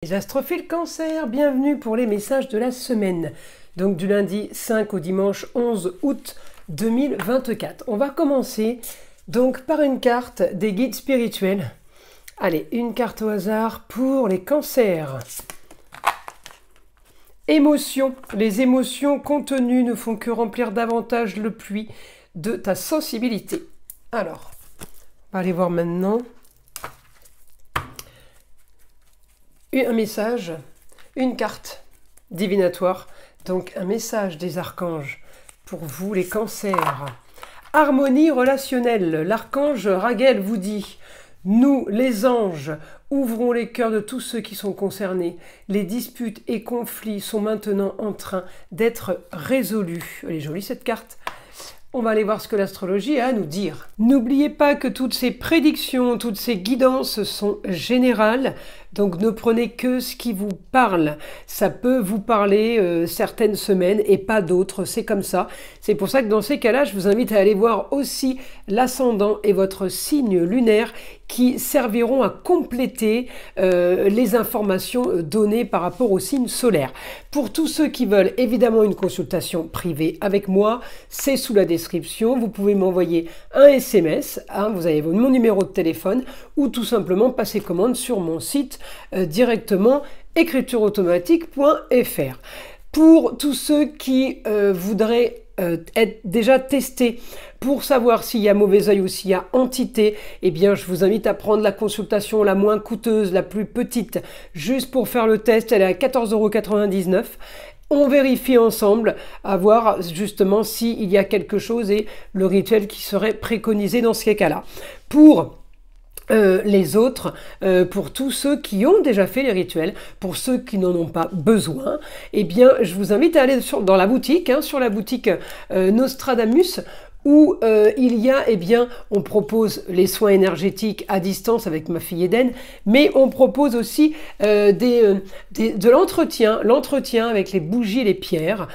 Les astrophiles Cancer, bienvenue pour les messages de la semaine. Donc du lundi 5 au dimanche 11 août 2024. On va commencer donc par une carte des guides spirituels. Allez, une carte au hasard pour les cancers. Émotions. Les émotions contenues ne font que remplir davantage le puits de ta sensibilité. Alors, on va aller voir maintenant. Un message, une carte divinatoire, donc un message des archanges pour vous les cancers. Harmonie relationnelle, l'archange Raguel vous dit: nous les anges ouvrons les cœurs de tous ceux qui sont concernés. Les disputes et conflits sont maintenant en train d'être résolus. Elle est jolie cette carte. On va aller voir ce que l'astrologie a à nous dire. N'oubliez pas que toutes ces prédictions, toutes ces guidances sont générales. Donc ne prenez que ce qui vous parle. Ça peut vous parler certaines semaines et pas d'autres. C'est comme ça. C'est pour ça que dans ces cas-là, je vous invite à aller voir aussi l'ascendant et votre signe lunaire qui serviront à compléter les informations données par rapport au signe solaire. Pour tous ceux qui veulent évidemment une consultation privée avec moi, c'est sous la description. Vous pouvez m'envoyer un SMS, vous avez mon numéro de téléphone, ou tout simplement passer commande sur mon site directement écritureautomatique.fr. Pour tous ceux qui voudraient être déjà testés pour savoir s'il y a mauvais œil ou s'il y a entité, eh bien je vous invite à prendre la consultation la moins coûteuse, la plus petite, juste pour faire le test. Elle est à 14,99 €. On vérifie ensemble à voir justement s'il y a quelque chose et le rituel qui serait préconisé dans ces cas-là. Pour les autres, pour tous ceux qui ont déjà fait les rituels, pour ceux qui n'en ont pas besoin, eh bien je vous invite à aller dans la boutique, sur la boutique Nostradamus, où il y a, eh bien, on propose les soins énergétiques à distance avec ma fille Eden, mais on propose aussi de l'entretien avec les bougies et les pierres,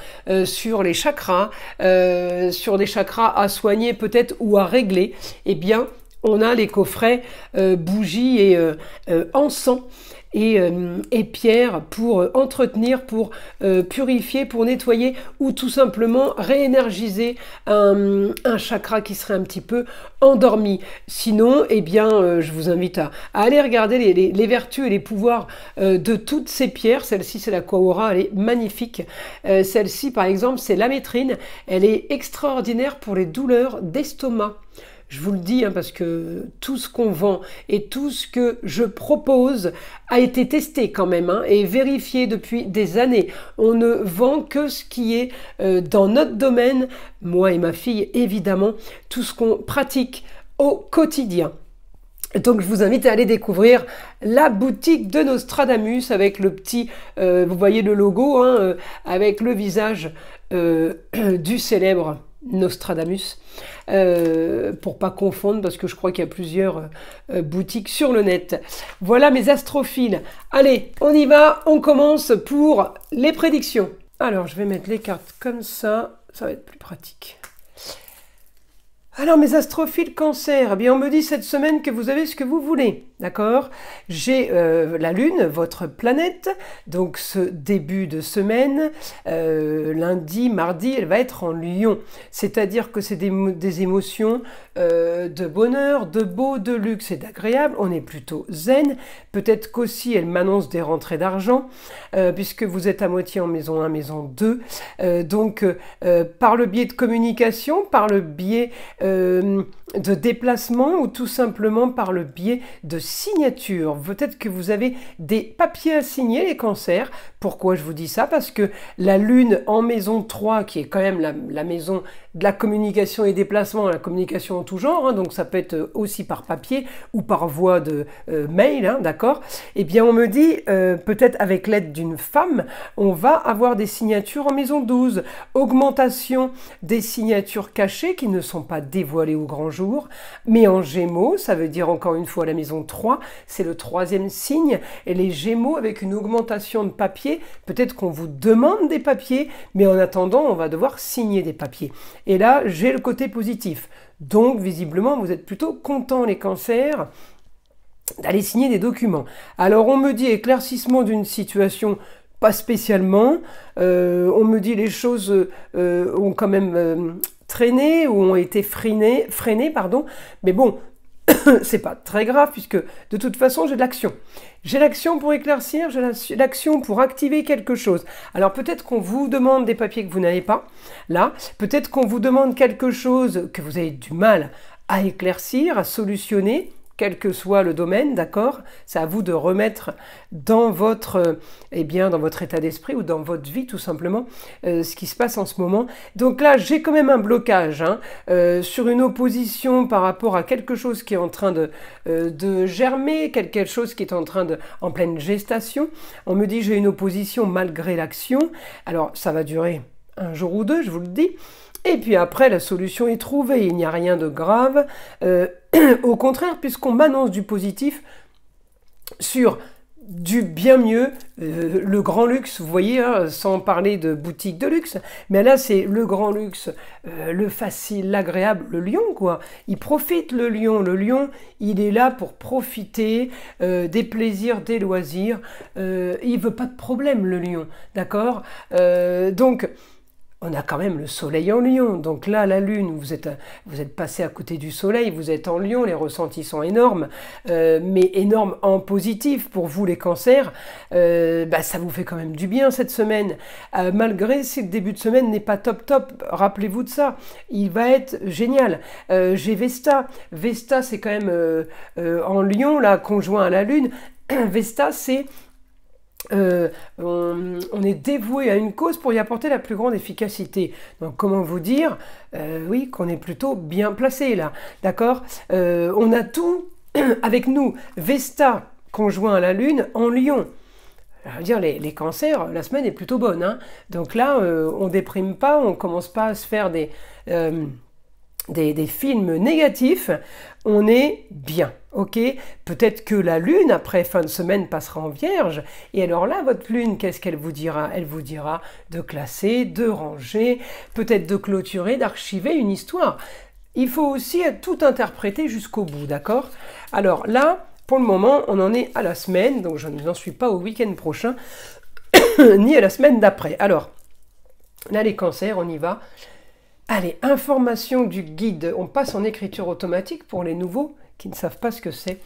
sur les chakras, sur des chakras à soigner peut-être ou à régler. Eh bien, on a les coffrets bougies et encens et pierres pour entretenir, pour purifier, pour nettoyer ou tout simplement réénergiser un chakra qui serait un petit peu endormi. Sinon, eh bien, je vous invite à aller regarder les vertus et les pouvoirs de toutes ces pierres. Celle-ci, c'est la Quahora, elle est magnifique. Celle-ci, par exemple, c'est l'amétrine. Elle est extraordinaire pour les douleurs d'estomac. Je vous le dis, parce que tout ce qu'on vend et tout ce que je propose a été testé quand même et vérifié depuis des années. On ne vend que ce qui est dans notre domaine, moi et ma fille évidemment, tout ce qu'on pratique au quotidien. Donc je vous invite à aller découvrir la boutique de Nostradamus avec le petit, vous voyez le logo, avec le visage du célèbre Nostradamus, pour pas confondre, parce que je crois qu'il y a plusieurs boutiques sur le net. Voilà mes astrophiles. Allez, on y va, on commence pour les prédictions. Alors je vais mettre les cartes comme ça va être plus pratique. Alors mes astrophiles Cancer, eh bien on me dit cette semaine que vous avez ce que vous voulez, d'accord? J'ai la Lune, votre planète, donc ce début de semaine, lundi, mardi, elle va être en Lion. C'est-à-dire que c'est des émotions de bonheur, de beau, de luxe et d'agréable. On est plutôt zen. Peut-être qu'aussi elle m'annonce des rentrées d'argent, puisque vous êtes à moitié en maison 1, maison 2. Donc par le biais de communication, par le biais de déplacement ou tout simplement par le biais de signature. Peut-être que vous avez des papiers à signer, les cancers. Pourquoi je vous dis ça? Parce que la Lune en maison 3, qui est quand même la maison de la communication et déplacement, la communication en tout genre, donc ça peut être aussi par papier ou par voie de mail, d'accord? Eh bien on me dit, peut-être avec l'aide d'une femme, on va avoir des signatures en maison 12, augmentation des signatures cachées qui ne sont pas dévoilées au grand jour, mais en Gémeaux, ça veut dire encore une fois la maison 3, c'est le 3e signe, et les Gémeaux avec une augmentation de papier, peut-être qu'on vous demande des papiers, mais en attendant, on va devoir signer des papiers. Et là, j'ai le côté positif. Donc, visiblement, vous êtes plutôt contents, les cancers. d'aller signer des documents. Alors on me dit éclaircissement d'une situation, pas spécialement. On me dit les choses ont quand même traîné ou ont été freinées, pardon. Mais bon, c'est pas très grave puisque de toute façon j'ai de l'action. J'ai l'action pour éclaircir, j'ai l'action pour activer quelque chose. Alors peut-être qu'on vous demande des papiers que vous n'avez pas, là. Peut-être qu'on vous demande quelque chose que vous avez du mal à éclaircir, à solutionner, quel que soit le domaine, d'accord? C'est à vous de remettre dans votre, dans votre état d'esprit ou dans votre vie tout simplement ce qui se passe en ce moment. Donc là, j'ai quand même un blocage hein, sur une opposition par rapport à quelque chose qui est en train de germer, quelque chose qui est en pleine gestation. On me dit j'ai une opposition malgré l'action. Alors ça va durer un jour ou deux, je vous le dis. Et puis après, la solution est trouvée, il n'y a rien de grave. Au contraire, puisqu'on m'annonce du positif sur du bien mieux, le grand luxe, vous voyez, hein, sans parler de boutique de luxe, mais là c'est le grand luxe, le facile, l'agréable, le lion quoi. Il profite le lion, il est là pour profiter des plaisirs, des loisirs, il veut pas de problème le lion, d'accord donc on a quand même le soleil en lion, donc là la lune, vous êtes passé à côté du soleil, vous êtes en lion, les ressentis sont énormes, mais énormes en positif pour vous les cancers, ça vous fait quand même du bien cette semaine, malgré si le début de semaine n'est pas top, rappelez-vous de ça, il va être génial. J'ai Vesta c'est quand même en lion, là, conjoint à la lune, Vesta c'est... on est dévoué à une cause pour y apporter la plus grande efficacité. Donc comment vous dire oui, qu'on est plutôt bien placé là, d'accord on a tout avec nous. Vesta conjoint à la Lune en Lion. Je veux dire, les cancers, la semaine est plutôt bonne. Hein. Donc là, on déprime pas, on commence pas à se faire des films négatifs, on est bien, ok? Peut-être que la lune, après fin de semaine, passera en vierge, et alors là, votre lune, qu'est-ce qu'elle vous dira? Elle vous dira de classer, de ranger, peut-être de clôturer, d'archiver une histoire. Il faut aussi tout interpréter jusqu'au bout, d'accord? Alors là, pour le moment, on en est à la semaine, donc je n'en suis pas au week-end prochain, ni à la semaine d'après. Alors, là, les cancers, on y va. Allez, information du guide. On passe en écriture automatique pour les nouveaux qui ne savent pas ce que c'est.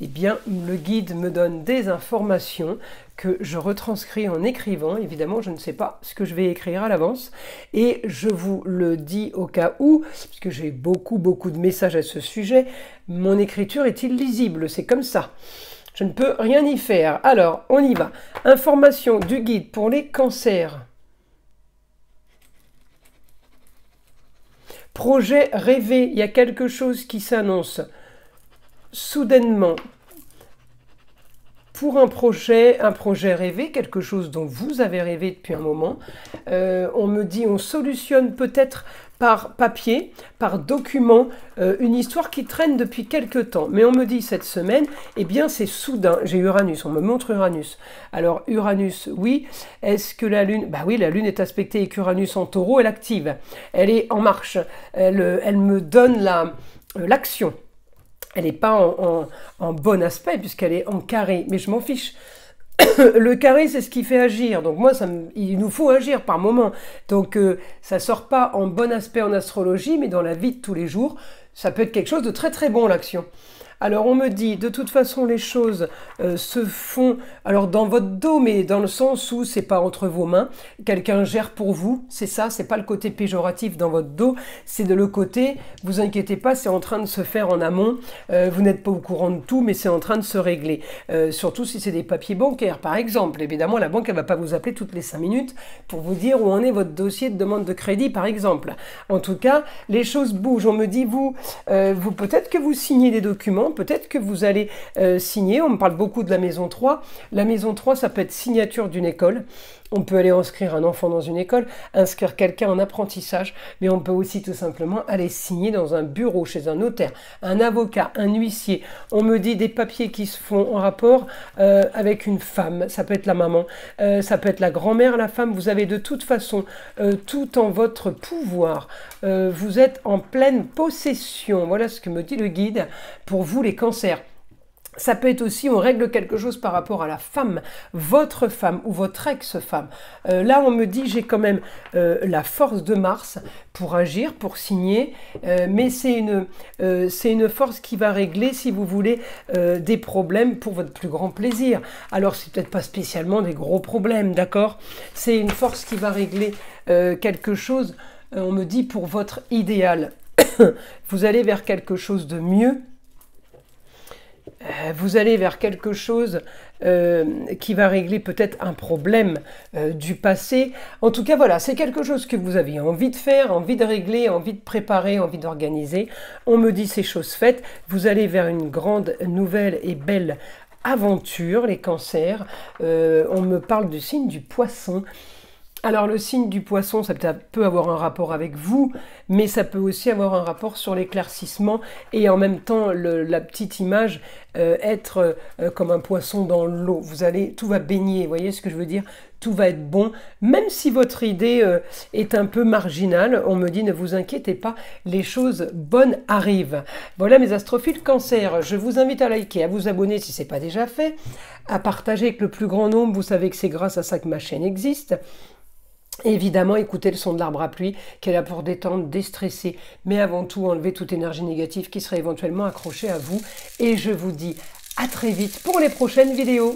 Eh bien, le guide me donne des informations que je retranscris en écrivant. Évidemment, je ne sais pas ce que je vais écrire à l'avance. Et je vous le dis au cas où, puisque j'ai beaucoup de messages à ce sujet, mon écriture est illisible. C'est comme ça. Je ne peux rien y faire. Alors, on y va. Information du guide pour les cancers. Projet rêvé, il y a quelque chose qui s'annonce soudainement pour un projet rêvé, quelque chose dont vous avez rêvé depuis un moment. On me dit, on solutionne peut-être par papier, par document, une histoire qui traîne depuis quelque temps. Mais on me dit cette semaine, eh bien c'est soudain. J'ai Uranus, on me montre Uranus. Alors Uranus, oui. Est-ce que la Lune... Bah oui, la Lune est aspectée avec Uranus en Taureau, elle active. Elle est en marche. Elle me donne l'action. Elle n'est pas en bon aspect puisqu'elle est en carré. Mais je m'en fiche. Le carré, c'est ce qui fait agir. Donc moi, il nous faut agir par moment. Donc ça sort pas en bon aspect en astrologie, mais dans la vie de tous les jours, ça peut être quelque chose de très bon, l'action. Alors on me dit, de toute façon, les choses se font, alors dans votre dos, mais dans le sens où c'est pas entre vos mains, quelqu'un gère pour vous, c'est ça, c'est pas le côté péjoratif dans votre dos, c'est de le côté, vous inquiétez pas, c'est en train de se faire en amont, vous n'êtes pas au courant de tout, mais c'est en train de se régler, surtout si c'est des papiers bancaires, par exemple. Évidemment, la banque, elle va pas vous appeler toutes les 5 minutes pour vous dire où en est votre dossier de demande de crédit, par exemple. En tout cas, les choses bougent. On me dit, vous peut-être que vous signez des documents, peut-être que vous allez signer. On me parle beaucoup de la maison 3. La maison 3, ça peut être signature d'une école. On peut aller inscrire un enfant dans une école, inscrire quelqu'un en apprentissage, mais on peut aussi tout simplement aller signer dans un bureau, chez un notaire, un avocat, un huissier. On me dit des papiers qui se font en rapport avec une femme. Ça peut être la maman, ça peut être la grand-mère, la femme. Vous avez de toute façon tout en votre pouvoir. Vous êtes en pleine possession. Voilà ce que me dit le guide pour vous les cancers. Ça peut être aussi, on règle quelque chose par rapport à la femme, votre femme ou votre ex-femme. Là, on me dit, j'ai quand même la force de Mars pour agir, pour signer, mais c'est une force qui va régler, si vous voulez, des problèmes pour votre plus grand plaisir. Alors, c'est peut-être pas spécialement des gros problèmes, d'accord? C'est une force qui va régler quelque chose, on me dit, pour votre idéal. Vous allez vers quelque chose de mieux. Vous allez vers quelque chose qui va régler peut-être un problème du passé. En tout cas, voilà, c'est quelque chose que vous aviez envie de faire, envie de régler, envie de préparer, envie d'organiser. On me dit c'est chose faite. Vous allez vers une grande, nouvelle et belle aventure, les cancers. On me parle du signe du poisson. Alors le signe du poisson, ça peut avoir un rapport avec vous, mais ça peut aussi avoir un rapport sur l'éclaircissement et en même temps la petite image être comme un poisson dans l'eau. Tout va baigner, vous voyez ce que je veux dire? Tout va être bon, même si votre idée est un peu marginale. On me dit ne vous inquiétez pas, les choses bonnes arrivent. Voilà mes astrophiles Cancer, je vous invite à liker, à vous abonner si ce n'est pas déjà fait, à partager avec le plus grand nombre. Vous savez que c'est grâce à ça que ma chaîne existe. Évidemment, écoutez le son de l'arbre à pluie qui est là pour détendre, déstresser, mais avant tout enlever toute énergie négative qui serait éventuellement accrochée à vous. Et je vous dis à très vite pour les prochaines vidéos.